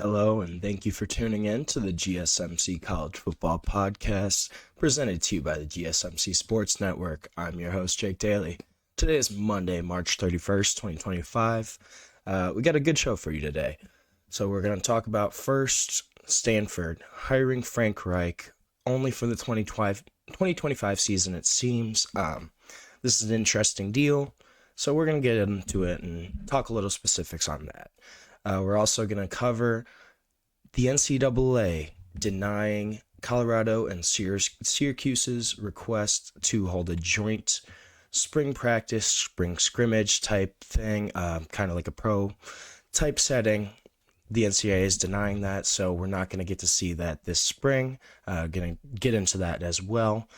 Hello, and thank you for tuning in to the GSMC College Football Podcast, presented to you by the GSMC Sports Network. I'm your host, Jake Daly. Today is Monday, March 31st, 2025. We got a good show for you today. So we're going to talk about first, Stanford hiring Frank Reich only for the 2025 season, it seems. This is an interesting deal, so we're going to get into it and talk a little specifics on that. We're also going to cover the NCAA denying Colorado and Syracuse's request to hold a joint spring practice, spring scrimmage type thing, kind of like a pro type setting. The NCAA is denying that, so we're not going to get to see that this spring. Going to get into that as well.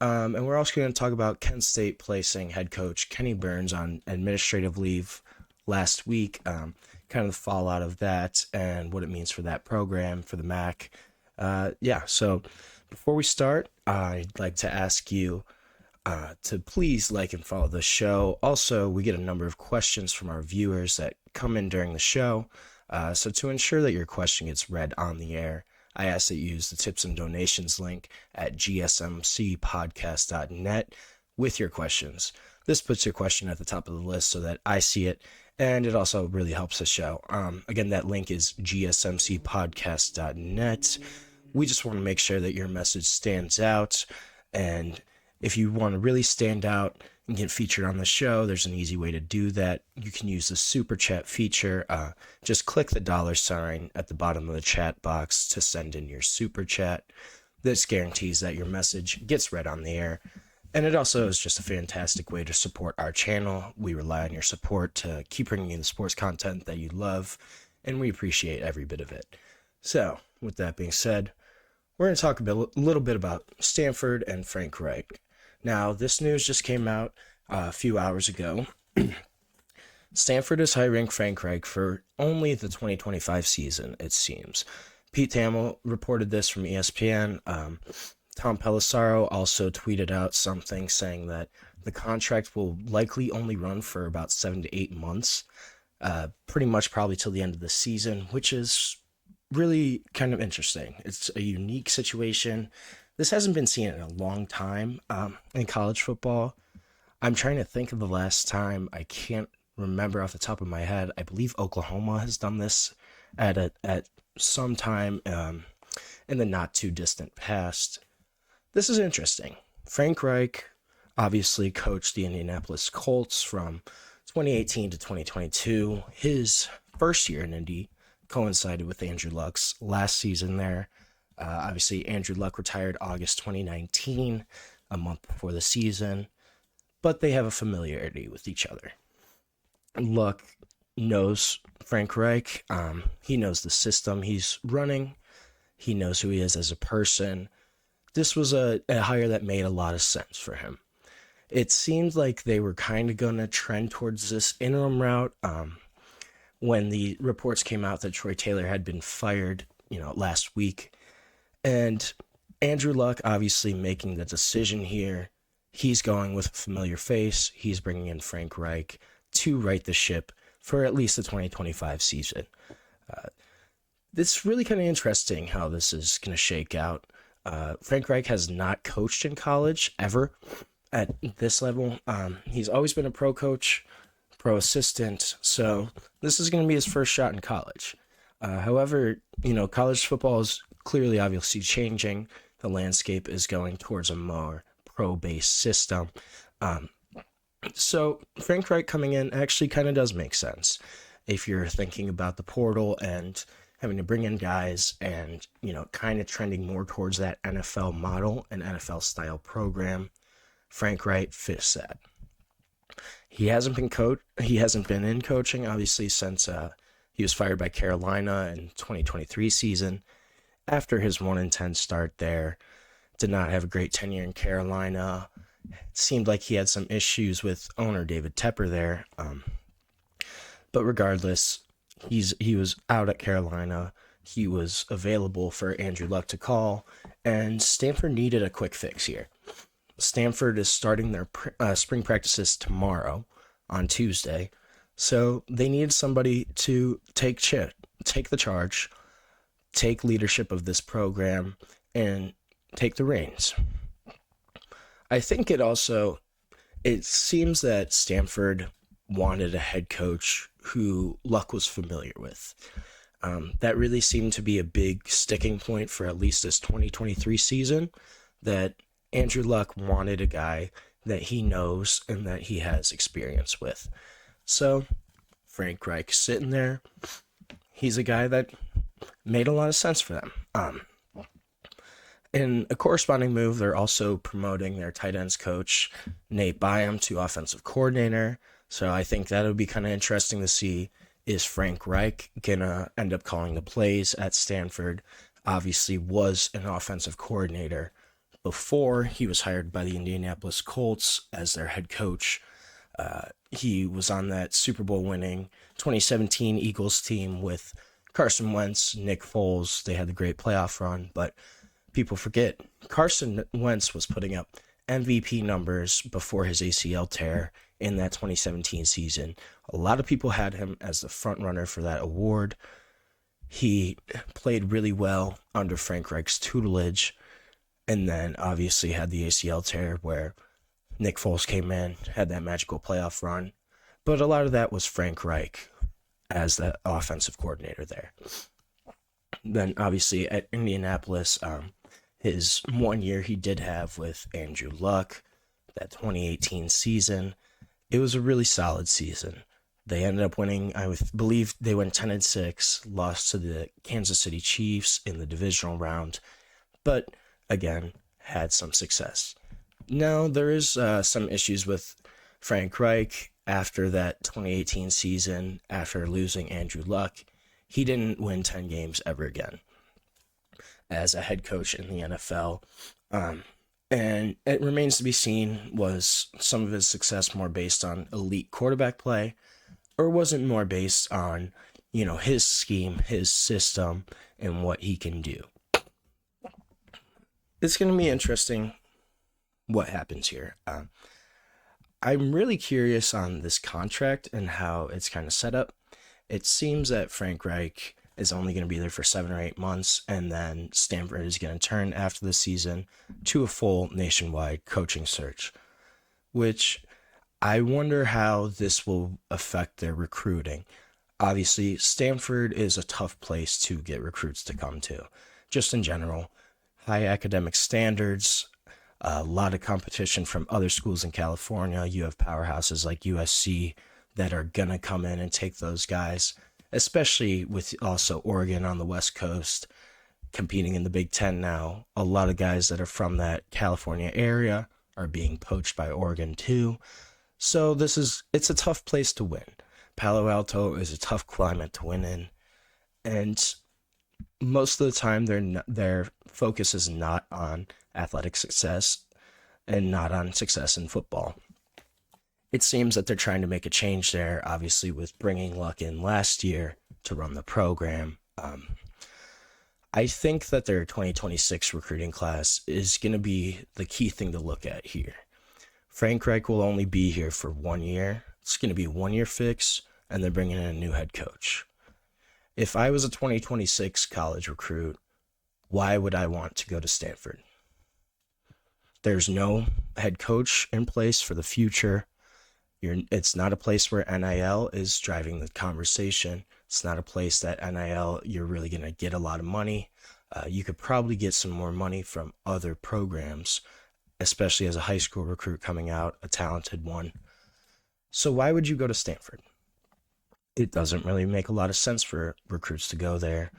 And we're also going to talk about Kent State placing head coach Kenny Burns on administrative leave last week, kind of the fallout of that and what it means for that program, for the MAC. So before we start, I'd like to ask you to please like and follow the show. Also, we get a number of questions from our viewers that come in during the show. So to ensure that your question gets read on the air, I ask that you use the tips and donations link at gsmcpodcast.net with your questions. This puts your question at the top of the list so that I see it, and it also really helps the show. Again, that link is gsmcpodcast.net. We just want to make sure that your message stands out, and if you want to really stand out and get featured on the show, there's an easy way to do that. You can use the super chat feature. Just click the $ at the bottom of the chat box to send in your super chat. This guarantees that your message gets read on the air. And it also is just a fantastic way to support our channel. We rely on your support to keep bringing you the sports content that you love, and we appreciate every bit of it. So, with that being said, we're going to talk a little bit about Stanford and Frank Reich. Now, this news just came out a few hours ago. Stanford is hiring Frank Reich for only the 2025 season, it seems. Pete Thamel reported this from ESPN. Tom Pelissaro also tweeted out something saying that the contract will likely only run for about 7 to 8 months, pretty much probably till the end of the season, which is really kind of interesting. It's a unique situation. This hasn't been seen in a long time in college football. I'm trying to think of the last time. I can't remember off the top of my head. I believe Oklahoma has done this at some time in the not too distant past. This is interesting. Frank Reich obviously coached the Indianapolis Colts from 2018 to 2022. His first year in Indy coincided with Andrew Luck's last season there. Obviously, Andrew Luck retired August 2019, a month before the season, but they have a familiarity with each other. Luck knows Frank Reich. He knows the system he's running. He knows who he is as a person. This was a hire that made a lot of sense for him. It seemed like they were kind of going to trend towards this interim route when the reports came out that Troy Taylor had been fired, last week. And Andrew Luck obviously making the decision here. He's going with a familiar face. He's bringing in Frank Reich to right the ship for at least the 2025 season. It's really kind of interesting how this is going to shake out. Frank Reich has not coached in college ever at this level. He's always been a pro coach, pro assistant, so this is going to be his first shot in college. However, college football is clearly obviously changing. The landscape is going towards a more pro-based system. So Frank Reich coming in actually kind of does make sense if you're thinking about the portal and having to bring in guys and, kind of trending more towards that NFL model, an NFL style program. Frank Reich fits that. He hasn't been in coaching, obviously, since he was fired by Carolina in 2023 season. After his 1-10 start there, did not have a great tenure in Carolina. It seemed like he had some issues with owner David Tepper there. But regardless, he was out at Carolina. He was available for Andrew Luck to call, and Stanford needed a quick fix here. Stanford is starting their spring practices tomorrow on Tuesday, so they needed somebody to take the charge, take leadership of this program and take the reins. I think it seems that Stanford wanted a head coach who Luck was familiar with. That really seemed to be a big sticking point for at least this 2023 season, that Andrew Luck wanted a guy that he knows and that he has experience with. So Frank Reich sitting there, he's a guy that made a lot of sense for them. In a corresponding move, they're also promoting their tight ends coach, Nate Byam, to offensive coordinator. So I think that'll be kind of interesting to see. Is Frank Reich gonna end up calling the plays at Stanford? Obviously was an offensive coordinator before he was hired by the Indianapolis Colts as their head coach. He was on that Super Bowl winning 2017 Eagles team with Carson Wentz, Nick Foles. They had the great playoff run, but people forget Carson Wentz was putting up MVP numbers before his ACL tear in that 2017 season. A lot of people had him as the front runner for that award. He played really well under Frank Reich's tutelage, and then obviously had the ACL tear where Nick Foles came in, had that magical playoff run. But a lot of that was Frank Reich as the offensive coordinator there. Then obviously at Indianapolis, his 1 year he did have with Andrew Luck, that 2018 season, it was a really solid season. They ended up winning, I believe they went 10-6, lost to the Kansas City Chiefs in the divisional round, but again, had some success. Now, there is some issues with Frank Reich after that 2018 season, after losing Andrew Luck. He didn't win 10 games ever again as a head coach in the NFL. And it remains to be seen, was some of his success more based on elite quarterback play, or was it more based on, his scheme, his system, and what he can do? It's going to be interesting what happens here. I'm really curious on this contract and how it's kind of set up. It seems that Frank Reich is only going to be there for 7 or 8 months, and then Stanford is going to turn after the season to a full nationwide coaching search, which I wonder how this will affect their recruiting. Obviously, Stanford is a tough place to get recruits to come to, just in general. High academic standards, a lot of competition from other schools in California. You have powerhouses like USC that are going to come in and take those guys, especially with also Oregon on the West Coast competing in the Big Ten now. A lot of guys that are from that California area are being poached by Oregon too. So it's a tough place to win. Palo Alto is a tough climate to win in. And most of the time their focus is not on athletic success and not on success in football. It seems that they're trying to make a change there, obviously, with bringing Luck in last year to run the program. I think that their 2026 recruiting class is going to be the key thing to look at here. Frank Reich will only be here for 1 year. It's going to be a 1 year fix, and they're bringing in a new head coach. If I was a 2026 college recruit, why would I want to go to Stanford? There's no head coach in place for the future. It's not a place where NIL is driving the conversation. It's not a place that NIL, you're really going to get a lot of money. You could probably get some more money from other programs, especially as a high school recruit coming out, a talented one. So why would you go to Stanford? It doesn't really make a lot of sense for recruits to go there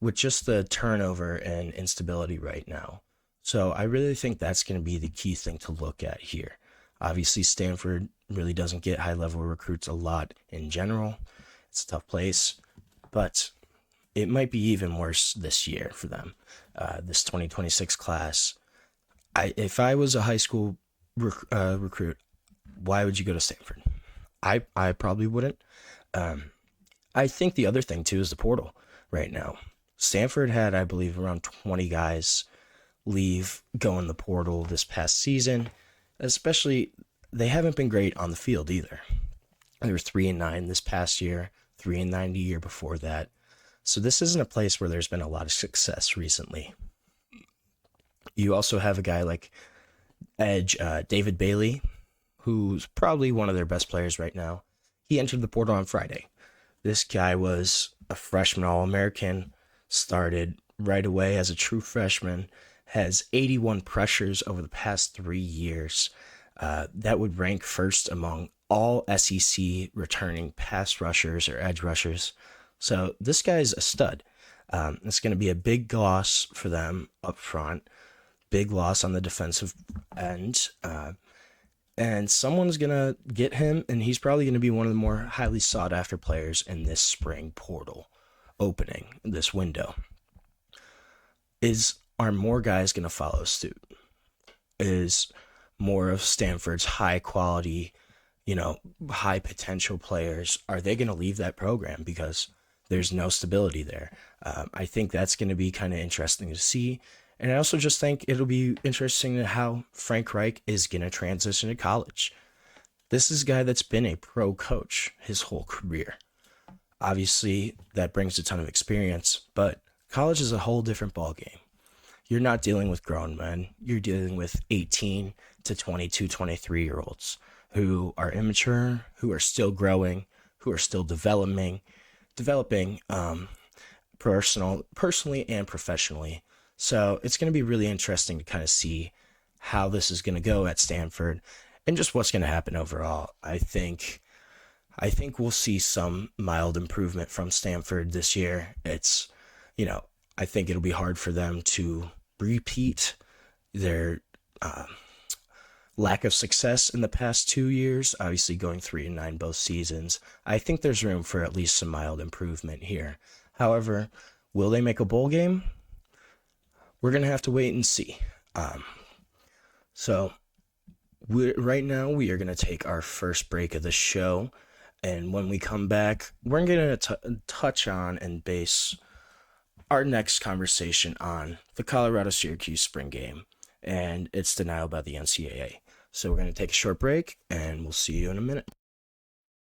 with just the turnover and instability right now. So I really think that's going to be the key thing to look at here. Obviously, Stanford really doesn't get high-level recruits a lot in general. It's a tough place, but it might be even worse this year for them, this 2026 class. If I was a high school recruit, why would you go to Stanford? I probably wouldn't. I think the other thing, too, is the portal right now. Stanford had, I believe, around 20 guys go in the portal this past season. Especially, they haven't been great on the field either. They were 3-9 this past year, 3-9 the year before that. So this isn't a place where there's been a lot of success recently. You also have a guy like edge David Bailey, who's probably one of their best players right now. He entered the portal on Friday. This guy was a freshman All-American, started right away as a true freshman, has 81 pressures over the past 3 years. That would rank first among all SEC returning pass rushers or edge rushers. So this guy's a stud. It's going to be a big loss for them up front, big loss on the defensive end. And someone's going to get him, and he's probably going to be one of the more highly sought-after players in this spring portal opening, this window. Are more guys going to follow suit? Is more of Stanford's high-quality, high-potential players, are they going to leave that program because there's no stability there? I think that's going to be kind of interesting to see. And I also just think it'll be interesting to how Frank Reich is going to transition to college. This is a guy that's been a pro coach his whole career. Obviously, that brings a ton of experience, but college is a whole different ballgame. You're not dealing with grown men. You're dealing with 18 to 22, 23-year-olds who are immature, who are still growing, who are still developing personally and professionally. So it's going to be really interesting to kind of see how this is going to go at Stanford and just what's going to happen overall. I think we'll see some mild improvement from Stanford this year. It's, I think it'll be hard for them to repeat their lack of success in the past 2 years, obviously going 3-9 both seasons. I think there's room for at least some mild improvement here. However, will they make a bowl game? We're going to have to wait and see. Right now, we are going to take our first break of the show. And when we come back, we're going to touch on and base our next conversation on the Colorado Syracuse spring game and its denial by the NCAA. So we're going to take a short break, and we'll see you in a minute.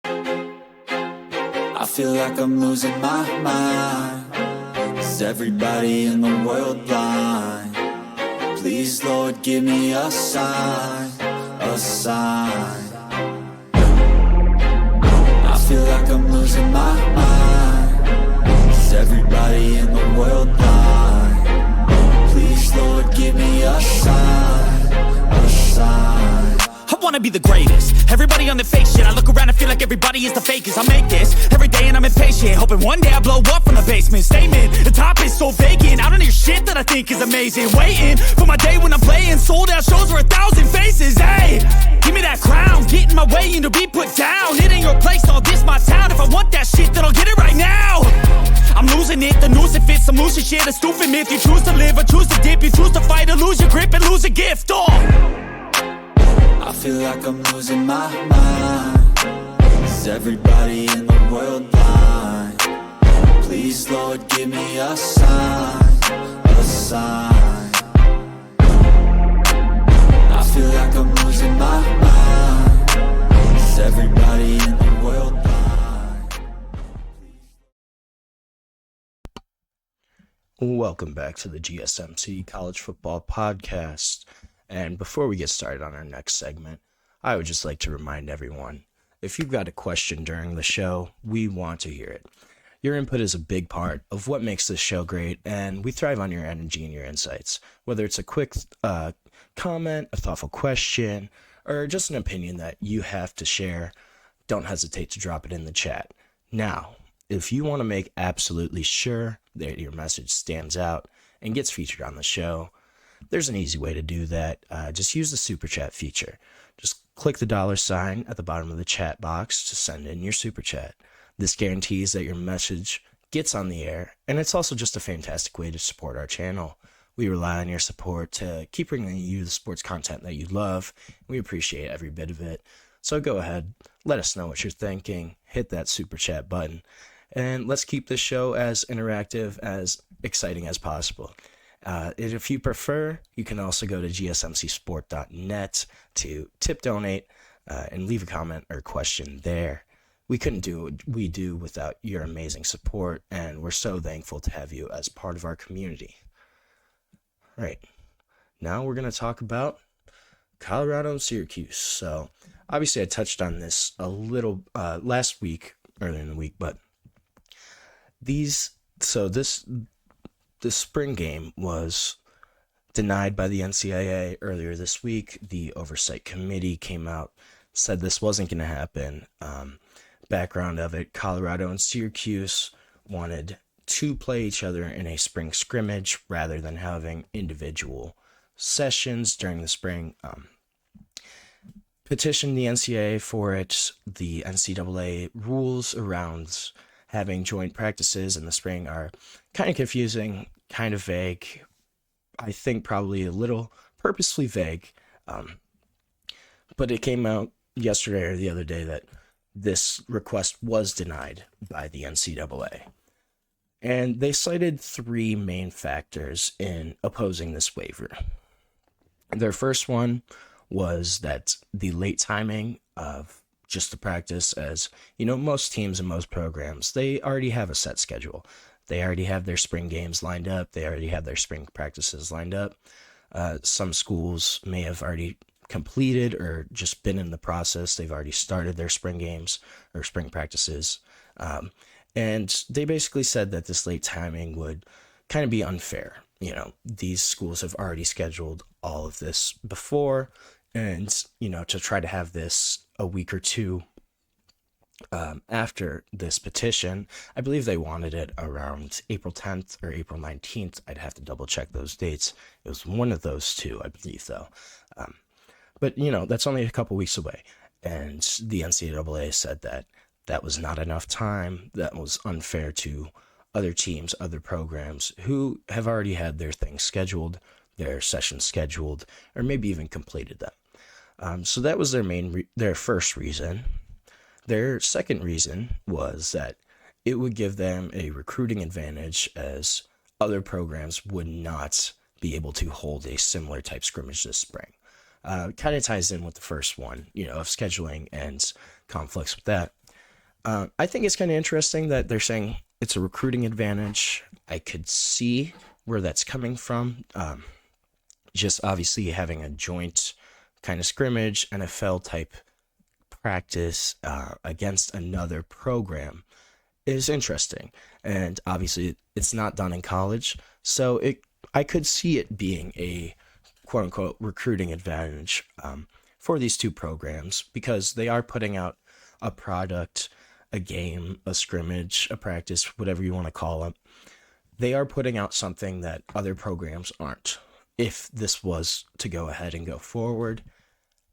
I feel like I'm losing my mind. Is everybody in the world blind? Please, Lord, give me a sign, a sign. I feel like I'm losing my mind. Is everybody in the world blind? Please, Lord, give me a sign, a sign. I wanna be the greatest. Everybody on the fake shit. I look around and feel like everybody is the fakest. I make this every day and I'm impatient, hoping one day I blow up from the basement. Statement, the top is so vacant. I don't hear shit that I think is amazing. Waiting for my day when I'm playing sold out shows where 1,000 faces. Hey, give me that crown, get in my way and to be put down. It ain't your place, all this my town. If I want that shit, then I'll get it right now. I'm losing it, the noose it fits. I'm losing shit, a stupid myth. You choose to live or choose to dip. You choose to fight or lose your grip and lose a gift. I feel like I'm losing my mind. Is everybody in the world blind? Please, Lord, give me a sign, a sign. I feel like I'm losing my mind. Is everybody in the world blind? Welcome back to the GSMC College Football Podcast. And before we get started on our next segment, I would just like to remind everyone, if you've got a question during the show, we want to hear it. Your input is a big part of what makes this show great, and we thrive on your energy and your insights. Whether it's a quick comment, a thoughtful question, or just an opinion that you have to share, don't hesitate to drop it in the chat. Now, if you want to make absolutely sure that your message stands out and gets featured on the show, there's an easy way to do that. Just use the super chat feature. Just click the $sign at the bottom of the chat box to send in your super chat. This guarantees that your message gets on the air, and it's also just a fantastic way to support our channel. We rely on your support to keep bringing you the sports content that you love. We appreciate every bit of it. So go ahead, let us know what you're thinking, hit that super chat button, and let's keep this show as interactive, as exciting as possible. If you prefer, you can also go to gsmcsport.net to tip donate and leave a comment or question there. we couldn't do what we do without your amazing support, and we're so thankful to have you as part of our community. All right, now we're going to talk about Colorado and Syracuse. So obviously I touched on this a little last week, earlier in the week, but this spring game was denied by the NCAA earlier this week. The Oversight Committee came out, said this wasn't going to happen. Background of it, Colorado and Syracuse wanted to play each other in a spring scrimmage rather than having individual sessions during the spring. Petitioned the NCAA for it. The NCAA rules around having joint practices in the spring are kind of confusing, kind of vague. I think probably a little purposefully vague. But it came out yesterday or the other day that this request was denied by the NCAA. And they cited three main factors in opposing this waiver. Their first one was that the late timing of just the practice, as you know, most teams and most programs, they already have a set schedule. They already have their spring games lined up. They already have their spring practices lined up. Some schools may have already completed or just been in the process. They've already started their spring games or spring practices. And they basically said that this late timing would kind of be unfair. You know, these schools have already scheduled all of this before, and, you know, to try to have this a week or two after this petition, I believe they wanted it around April 10th or April 19th. I'd have to double check those dates. It was one of those two, I believe, though. But, you know, that's only a couple weeks away. And the NCAA said that that was not enough time. That was unfair to other teams, other programs who have already had their things scheduled, their sessions scheduled, or maybe even completed them. So that was their first reason. Their second reason was that it would give them a recruiting advantage, as other programs would not be able to hold a similar type scrimmage this spring. Kind of ties in with the first one, you know, of scheduling and conflicts with that. I think it's kind of interesting that they're saying it's a recruiting advantage. I could see where that's coming from. Just obviously having a joint kind of scrimmage, NFL type practice against another program is interesting. And obviously it's not done in college. So I could see it being a quote unquote recruiting advantage for these two programs, because they are putting out a product, a game, a scrimmage, a practice, whatever you want to call it. They are putting out something that other programs aren't. If this was to go ahead and go forward,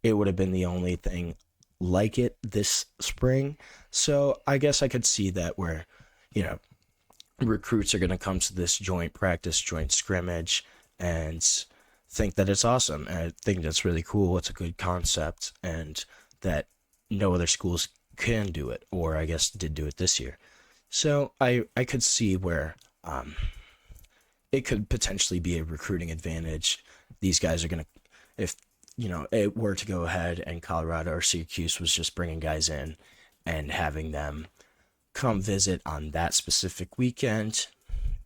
it would have been the only thing like it this spring. So I guess I could see that where, you know, recruits are going to come to this joint practice, joint scrimmage, and think that it's awesome. And I think that's really cool. It's a good concept, and that no other schools can do it, or I guess did do it this year. So I could see where it could potentially be a recruiting advantage. These guys are going to, if, you know, it were to go ahead and Colorado or Syracuse was just bringing guys in and having them come visit on that specific weekend,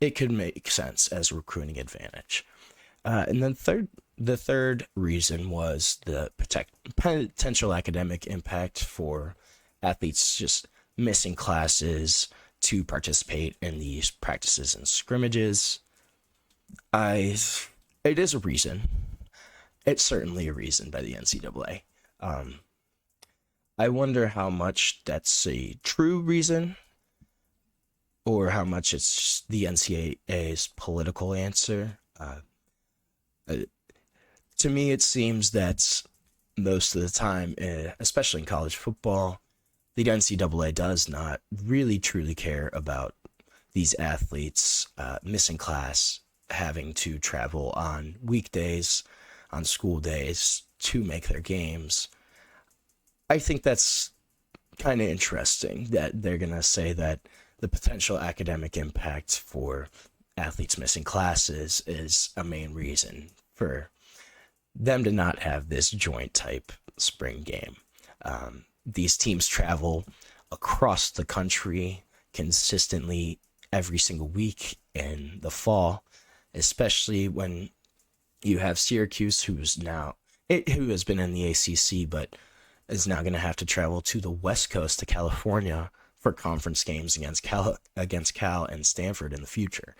it could make sense as a recruiting advantage. And then the third reason was the potential academic impact for athletes just missing classes to participate in these practices and scrimmages. It is a reason. It's certainly a reason by the NCAA. I wonder how much that's a true reason, or how much it's just the NCAA's political answer. To me, it seems that most of the time, especially in college football, the NCAA does not really truly care about these athletes missing class, having to travel on weekdays, on school days to make their games. I think that's kind of interesting that they're going to say that the potential academic impact for athletes missing classes is a main reason for them to not have this joint type spring game. These teams travel across the country consistently every single week in the fall, especially when you have Syracuse, who has been in the ACC, but is now going to have to travel to the West Coast to California for conference games against Cal and Stanford in the future.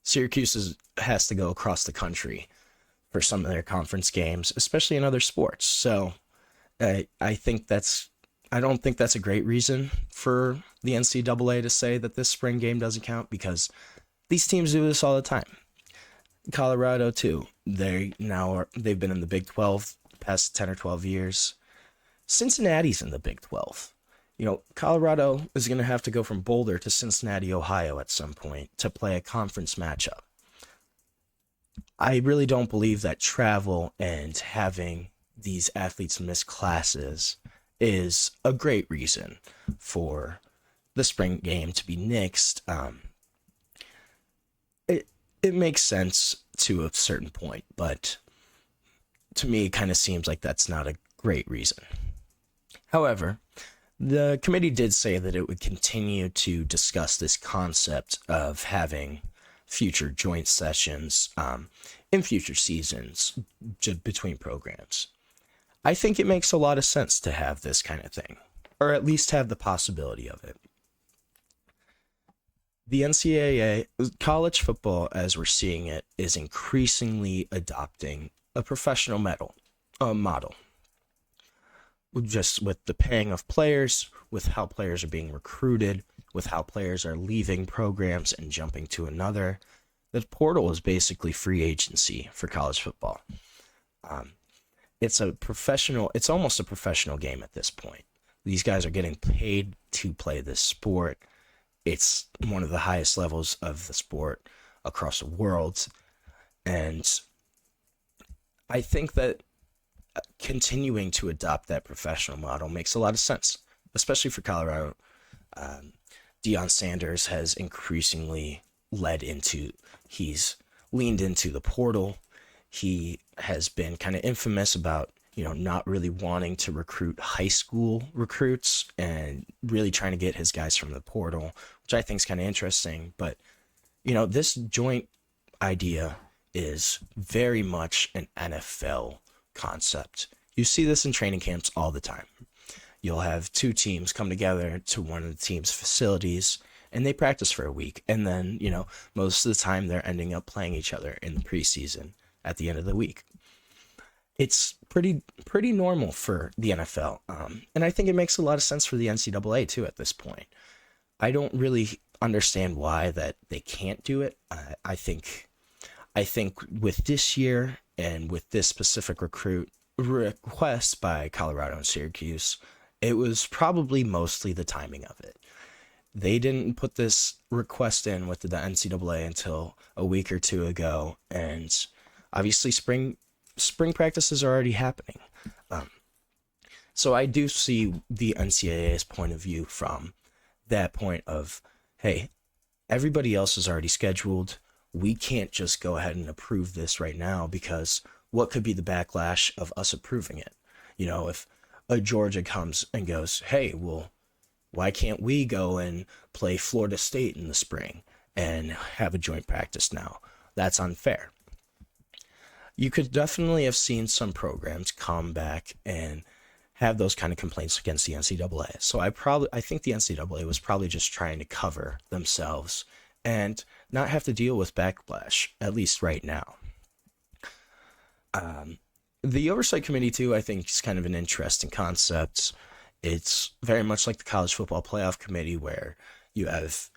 Syracuse has to go across the country for some of their conference games, especially in other sports. So I don't think that's a great reason for the NCAA to say that this spring game doesn't count, because these teams do this all the time. Colorado too. They've been in the Big 12 the past 10 or 12 years. Cincinnati's in the Big 12. Colorado is going to have to go from Boulder to Cincinnati, Ohio at some point to play a conference matchup. I really don't believe that travel and having these athletes miss classes is a great reason for the spring game to be nixed. It makes sense to a certain point, but to me, it kind of seems like that's not a great reason. However, the committee did say that it would continue to discuss this concept of having future joint sessions in future seasons between programs. I think it makes a lot of sense to have this kind of thing, or at least have the possibility of it. The NCAA, college football as we're seeing it, is increasingly adopting a professional model. Just with the paying of players, with how players are being recruited, with how players are leaving programs and jumping to another. The portal is basically free agency for college football. It's almost a professional game at this point. These guys are getting paid to play this sport. It's one of the highest levels of the sport across the world. And I think that continuing to adopt that professional model makes a lot of sense, especially for Colorado. Deion Sanders has increasingly he's leaned into the portal. He has been kind of infamous about, not really wanting to recruit high school recruits and really trying to get his guys from the portal, which I think is kind of interesting. But, this joint idea is very much an NFL concept. You see this in training camps all the time. You'll have two teams come together to one of the team's facilities and they practice for a week. And then, most of the time they're ending up playing each other in the preseason at the end of the week. It's pretty normal for the NFL. And I think it makes a lot of sense for the NCAA too at this point. I don't really understand why that they can't do it. I think with this year and with this specific request by Colorado and Syracuse, it was probably mostly the timing of it. They didn't put this request in with the NCAA until a week or two ago, and obviously spring practices are already happening. So I do see the NCAA's point of view from that point of, hey, everybody else is already scheduled. We can't just go ahead and approve this right now, because what could be the backlash of us approving it? If a Georgia comes and goes, hey, well, why can't we go and play Florida State in the spring and have a joint practice now? That's unfair. You could definitely have seen some programs come back and have those kind of complaints against the NCAA. So I think the NCAA was probably just trying to cover themselves and not have to deal with backlash, at least right now. The Oversight Committee, too, I think is kind of an interesting concept. It's very much like the College Football Playoff Committee, where you have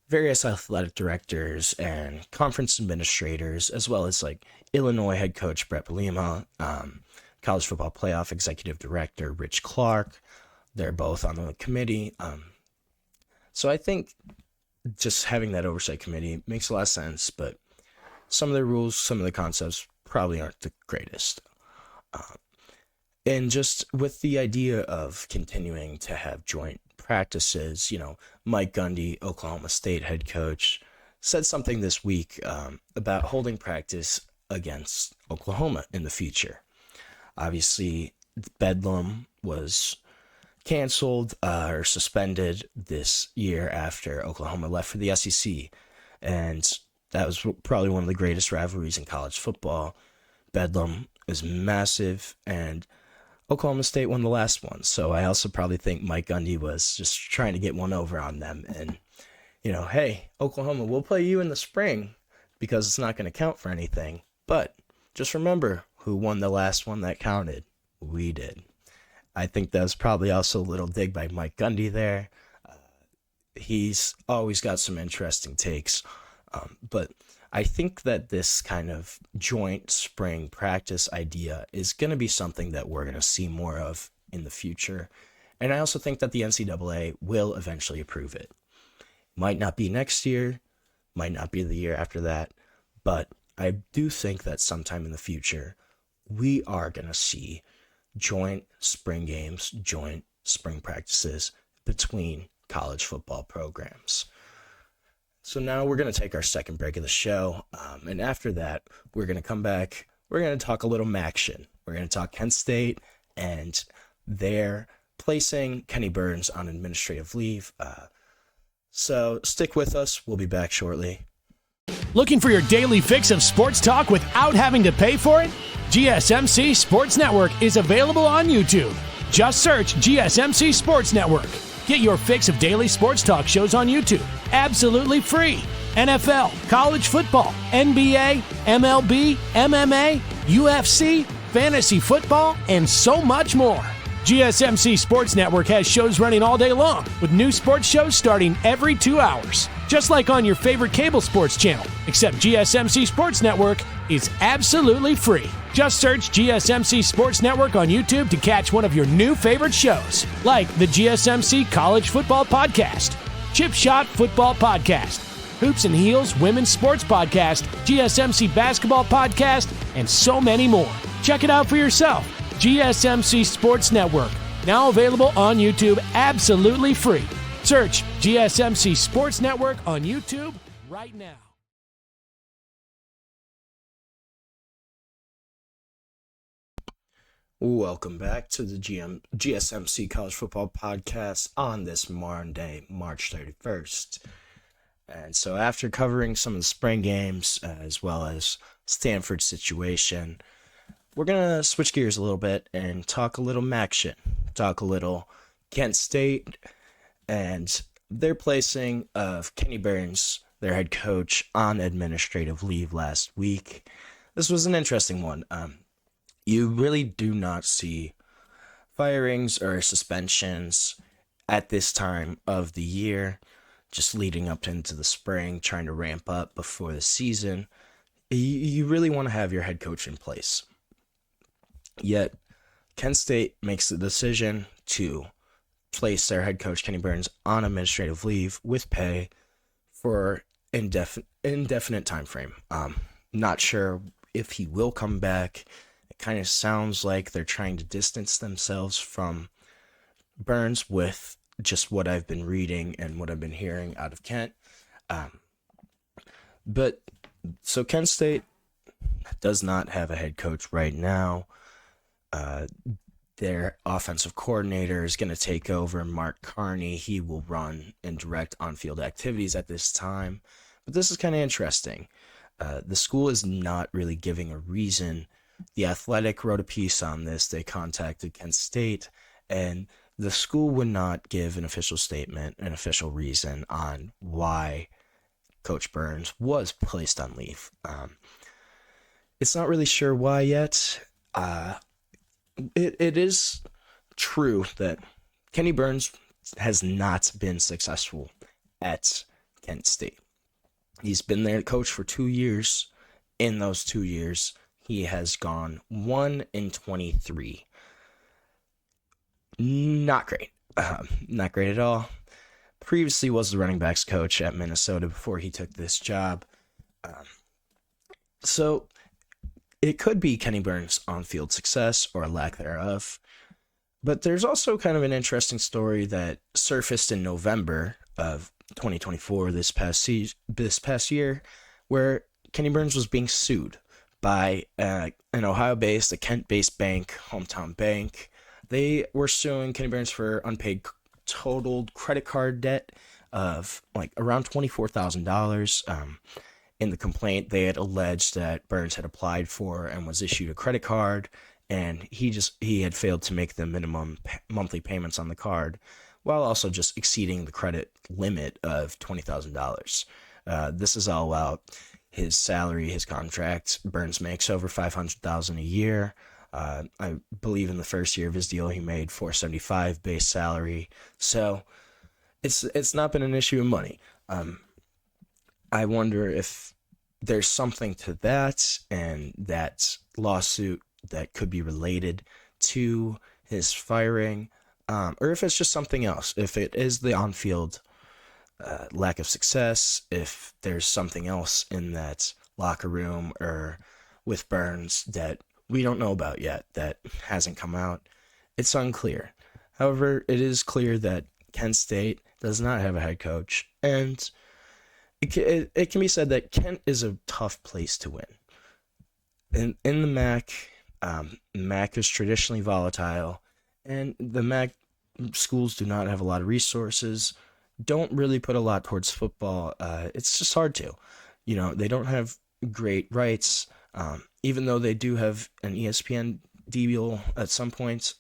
various athletic directors and conference administrators, as well as like Illinois head coach Brett Bielema, College Football Playoff Executive Director Rich Clark. They're both on the committee. So I think just having that Oversight Committee makes a lot of sense, but some of the rules, some of the concepts probably aren't the greatest. And just with the idea of continuing to have joint practices, Mike Gundy, Oklahoma State head coach, said something this week about holding practice against Oklahoma in the future. Obviously, Bedlam was canceled or suspended this year after Oklahoma left for the SEC. And that was probably one of the greatest rivalries in college football. Bedlam is massive, and Oklahoma State won the last one. So I also probably think Mike Gundy was just trying to get one over on them. And, hey, Oklahoma, we'll play you in the spring because it's not going to count for anything. But just remember who won the last one that counted. We did. I think that was probably also a little dig by Mike Gundy there. He's always got some interesting takes. But I think that this kind of joint spring practice idea is going to be something that we're going to see more of in the future. And I also think that the NCAA will eventually approve it. Might not be next year, might not be the year after that, but I do think that sometime in the future, we are going to see joint spring games, joint spring practices between college football programs. So now we're going to take our second break of the show, and after that, we're going to come back. We're going to talk a little Maction. We're going to talk Kent State and their placing Kenny Burns on administrative leave. So stick with us. We'll be back shortly. Looking for your daily fix of sports talk without having to pay for it? GSMC Sports Network is available on YouTube. Just search GSMC Sports Network. Get your fix of daily sports talk shows on YouTube, absolutely free. NFL, college football, NBA, MLB, MMA, UFC, fantasy football, and so much more. GSMC Sports Network has shows running all day long, with new sports shows starting every 2 hours. Just like on your favorite cable sports channel, except GSMC Sports Network is absolutely free. Just search GSMC Sports Network on YouTube to catch one of your new favorite shows, like the GSMC College Football Podcast, Chip Shot Football Podcast, Hoops and Heels Women's Sports Podcast, GSMC Basketball Podcast, and so many more. Check it out for yourself. GSMC Sports Network, now available on YouTube absolutely free. Search GSMC Sports Network on YouTube right now. Welcome back to the GSMC College Football Podcast on this Monday, March 31st. And so after covering some of the spring games, as well as Stanford's situation, we're going to switch gears a little bit and talk a little Maction, talk a little Kent State, and their placing of Kenny Burns, their head coach, on administrative leave last week. This was an interesting one. You really do not see firings or suspensions at this time of the year, just leading up into the spring, trying to ramp up before the season. You really want to have your head coach in place. Yet, Kent State makes the decision to place their head coach, Kenny Burns, on administrative leave with pay for indefinite time frame. Not sure if he will come back. It kind of sounds like they're trying to distance themselves from Burns with just what I've been reading and what I've been hearing out of Kent. But so Kent State does not have a head coach right now. Their offensive coordinator is going to take over, Mark Carney. He will run and direct on-field activities at this time. But this is kind of interesting. The school is not really giving a reason. The Athletic wrote a piece on this. They contacted Kent State, and the school would not give an official statement, an official reason on why Coach Burns was placed on leave. It's not really sure why yet. It is true that Kenny Burns has not been successful at Kent State. He's been their coach for 2 years. In those 2 years, he has gone 1-23. Not great. Not great at all. Previously was the running backs coach at Minnesota before he took this job. So it could be Kenny Burns' on-field success or lack thereof. But there's also kind of an interesting story that surfaced in November of 2024, this past year, where Kenny Burns was being sued by an Ohio-based, a Kent-based bank, hometown bank, They were suing Kenny Burns for unpaid totaled credit card debt of like around $24,000. In the complaint, they had alleged that Burns had applied for and was issued a credit card, and he had failed to make the minimum monthly payments on the card, while also just exceeding the credit limit of $20,000. This is all about his salary, his contract. Burns makes over $500,000 a year. I believe in the first year of his deal, he made $475 base salary. So it's not been an issue of money. I wonder if there's something to that, and that lawsuit that could be related to his firing, or if it's just something else. If it is the on-field lack of success, if there's something else in that locker room or with Burns that we don't know about yet, that hasn't come out, it's unclear. However, it is clear that Kent State does not have a head coach, and it can be said that Kent is a tough place to win. In the MAC, MAC is traditionally volatile, and the MAC schools do not have a lot of resources, don't really put a lot towards football. It's just hard to. They don't have great rights, even though they do have an ESPN deal at some points.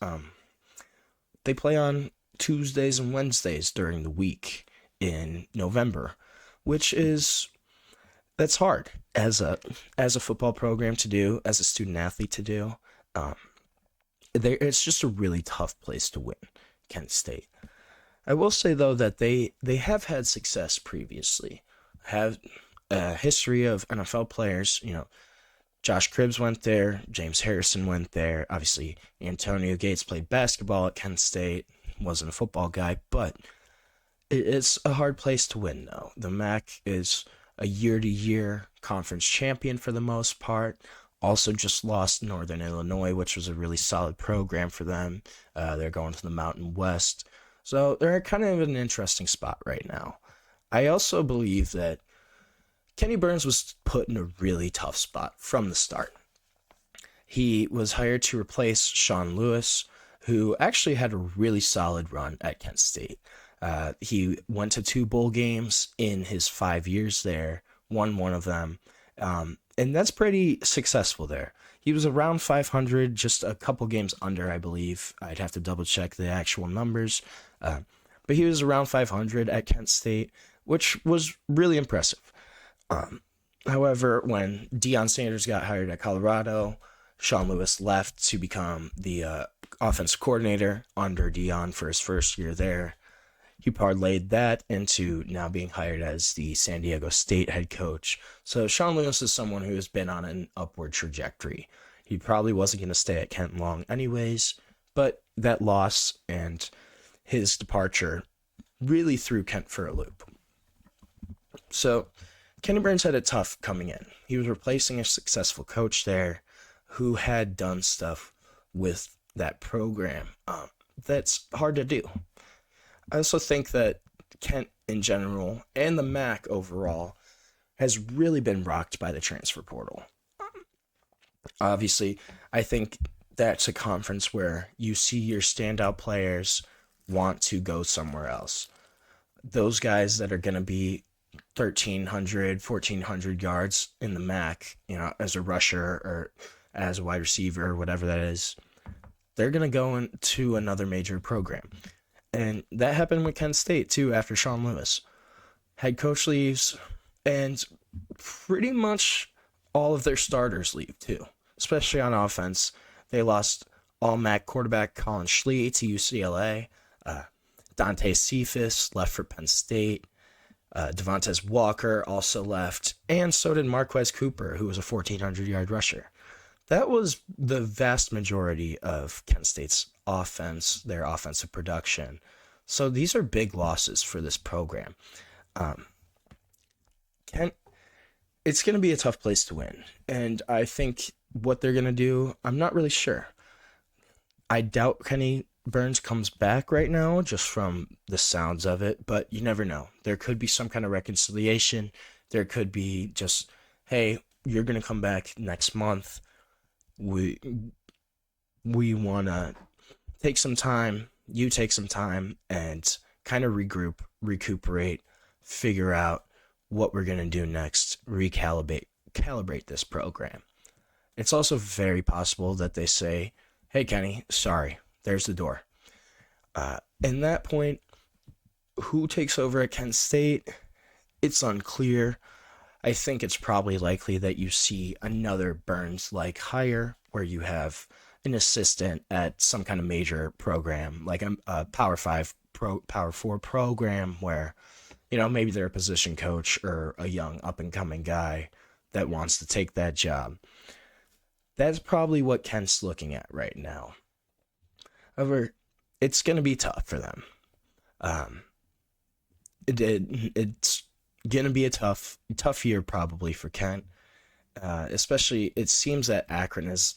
They play on Tuesdays and Wednesdays during the week in November, that's hard as a football program to do, as a student athlete to do. It's just a really tough place to win, Kent State. I will say though that they have had success previously, have a history of NFL players. Josh Cribbs went there, James Harrison went there. Obviously, Antonio Gates played basketball at Kent State, wasn't a football guy, but it's a hard place to win, though. The MAC is a year-to-year conference champion for the most part. Also just lost Northern Illinois, which was a really solid program for them. They're going to the Mountain West. So they're kind of in an interesting spot right now. I also believe that Kenny Burns was put in a really tough spot from the start. He was hired to replace Sean Lewis, who actually had a really solid run at Kent State. He went to 2 bowl games in his 5 years there, won one of them, and that's pretty successful there. He was around 500, just a couple games under, I believe. I'd have to double check the actual numbers, but he was around 500 at Kent State, which was really impressive. However, when Deion Sanders got hired at Colorado, Sean Lewis left to become the offensive coordinator under Deion for his first year there. He parlayed that into now being hired as the San Diego State head coach. So Sean Lewis is someone who has been on an upward trajectory. He probably wasn't going to stay at Kent long anyways, but that loss and his departure really threw Kent for a loop. So Kenny Burns had it tough coming in. He was replacing a successful coach there who had done stuff with that program. That's hard to do. I also think that Kent in general and the MAC overall has really been rocked by the transfer portal. Obviously, I think that's a conference where you see your standout players want to go somewhere else. Those guys that are going to be 1,300, 1,400 yards in the MAC, as a rusher or as a wide receiver or whatever that is, they're going to go into another major program. And that happened with Kent State, too, after Sean Lewis. Head coach leaves, and pretty much all of their starters leave, too, especially on offense. They lost all-MAC quarterback Colin Schlee to UCLA. Dante Cephas left for Penn State. Devontae Walker also left, and so did Marquez Cooper, who was a 1,400-yard rusher. That was the vast majority of Kent State's offense, their offensive production. So these are big losses for this program. Kent, it's going to be a tough place to win. And I think what they're going to do, I'm not really sure. I doubt Kenny Burns comes back right now, just from the sounds of it, but you never know. There could be some kind of reconciliation. There could be just, hey, you're going to come back next month. We want to take some time, you take some time, and kind of regroup, recuperate, figure out what we're going to do next, calibrate this program. It's also very possible that they say, hey, Kenny, sorry, there's the door. In that point, who takes over at Kent State? It's unclear. I think it's probably likely that you see another Burns-like hire where you have an assistant at some kind of major program, like a Power 5, Power 4 program where, maybe they're a position coach or a young up-and-coming guy that wants to take that job. That's probably what Kent's looking at right now. However, it's going to be tough for them. It's going to be a tough year probably for Kent. Especially, it seems that Akron has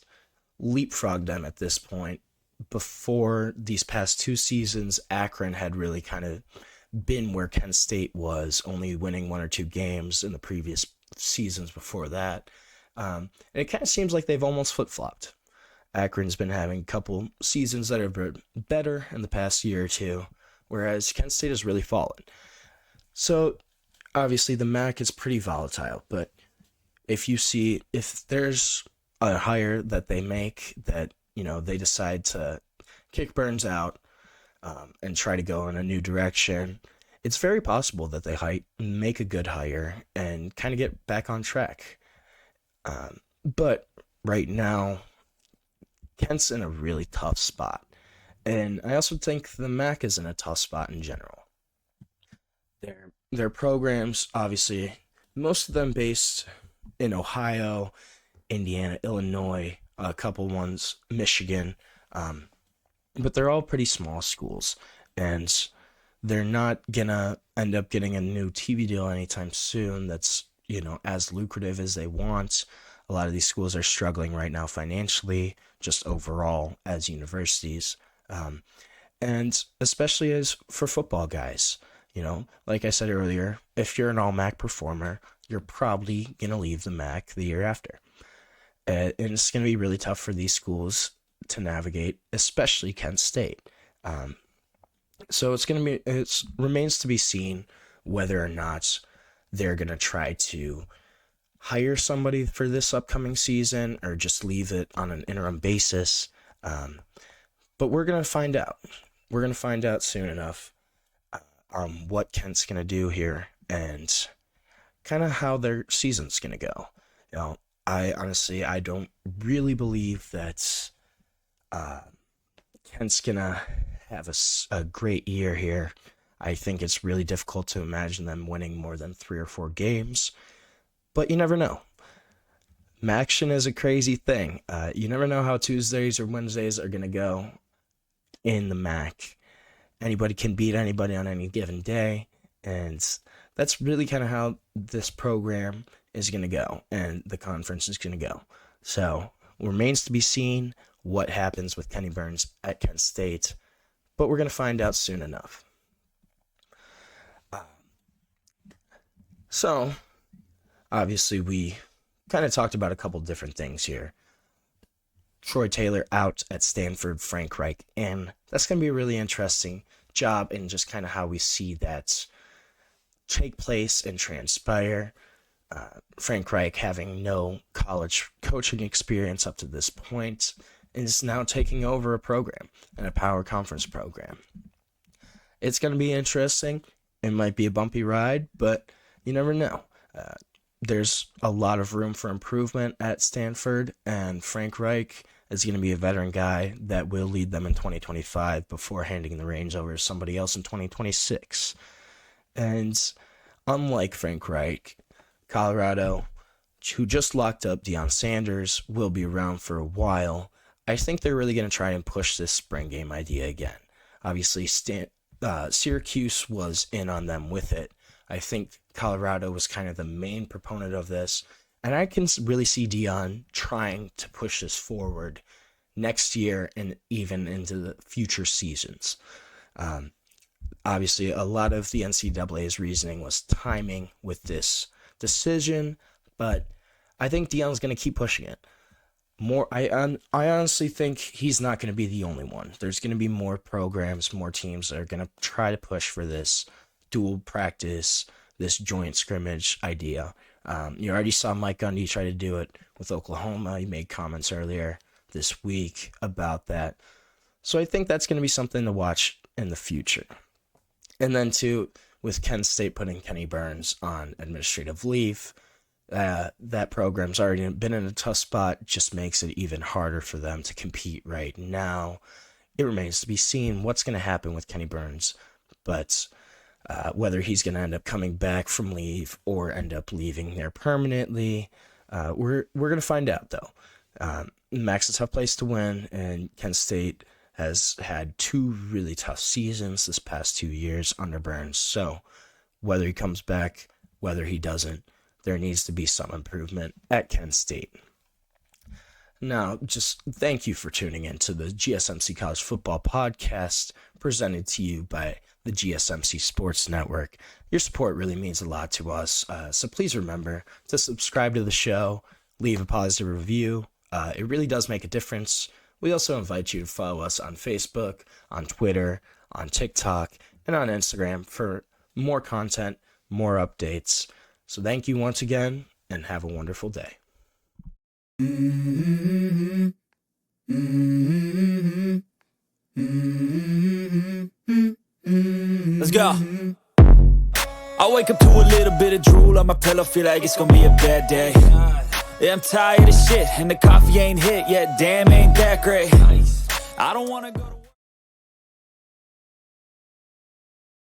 leapfrogged them at this point. Before these past 2 seasons, Akron had really kind of been where Kent State was, only winning 1 or 2 games in the previous seasons before that. And it kind of seems like they've almost flip-flopped. Akron's been having a couple seasons that have been better in the past year or 2, whereas Kent State has really fallen. So, obviously, the MAC is pretty volatile, but if there's a hire that they make that, they decide to kick Burns out and try to go in a new direction, it's very possible that they make a good hire and kind of get back on track. But right now, Kent's in a really tough spot. And I also think the MAC is in a tough spot in general. Their programs, obviously, most of them based in Ohio, Indiana, Illinois, a couple ones, Michigan, but they're all pretty small schools, and they're not gonna end up getting a new TV deal anytime soon that's, as lucrative as they want. A lot of these schools are struggling right now financially, just overall as universities, and especially as for football guys. Like I said earlier, if you're an all-MAC performer, you're probably going to leave the MAC the year after. And it's going to be really tough for these schools to navigate, especially Kent State. So it remains to be seen whether or not they're going to try to hire somebody for this upcoming season or just leave it on an interim basis. But we're going to find out. We're going to find out soon enough what Kent's going to do here and kind of how their season's going to go. I don't really believe that Kent's going to have a great year here. I think it's really difficult to imagine them winning more than 3 or 4 games, but you never know. Maction is a crazy thing. You never know how Tuesdays or Wednesdays are going to go in the MAC. Anybody can beat anybody on any given day, and that's really kind of how this program is going to go, and the conference is going to go. So, it remains to be seen what happens with Kenny Burns at Kent State, but we're going to find out soon enough. So, obviously, we kind of talked about a couple different things here. Troy Taylor out at Stanford, Frank Reich in. That's going to be a really interesting job and just kind of how we see that take place and transpire. Frank Reich, having no college coaching experience up to this point, is now taking over a program and a power conference program. It's going to be interesting. It might be a bumpy ride, but you never know. There's a lot of room for improvement at Stanford, and Frank Reich is going to be a veteran guy that will lead them in 2025 before handing the reins over to somebody else in 2026. And unlike Frank Reich, Colorado, who just locked up Deion Sanders, will be around for a while. I think they're really going to try and push this spring game idea again. Obviously, Syracuse was in on them with it. I think Colorado was kind of the main proponent of this, and I can really see Deion trying to push this forward next year and even into the future seasons. Obviously, a lot of the NCAA's reasoning was timing with this decision, but I think Deion's going to keep pushing it. I honestly think he's not going to be the only one. There's going to be more programs, more teams that are going to try to push for this dual practice, this joint scrimmage idea. You already saw Mike Gundy try to do it with Oklahoma. He made comments earlier this week about that. So I think that's going to be something to watch in the future. And then too, with Kent State putting Kenny Burns on administrative leave, that program's already been in a tough spot, just makes it even harder for them to compete right now. It remains to be seen what's going to happen with Kenny Burns, but whether he's going to end up coming back from leave or end up leaving there permanently, we're going to find out though. Mac's a tough place to win, and Kent State has had 2 really tough seasons this past 2 years under Burns. So whether he comes back, whether he doesn't, there needs to be some improvement at Kent State. Now, just thank you for tuning in to the GSMC College Football Podcast, presented to you by the GSMC Sports Network. Your support really means a lot to us, so please remember to subscribe to the show, leave a positive review. It really does make a difference. We also invite you to follow us on Facebook, on Twitter, on TikTok, and on Instagram for more content, more updates. So thank you once again, and have a wonderful day. Let's go. I wake up to a little bit of drool on my pillow, feel like it's gonna be a bad day. Yeah, I'm tired of shit, and the coffee ain't hit yet, damn, ain't that great. I don't wanna go to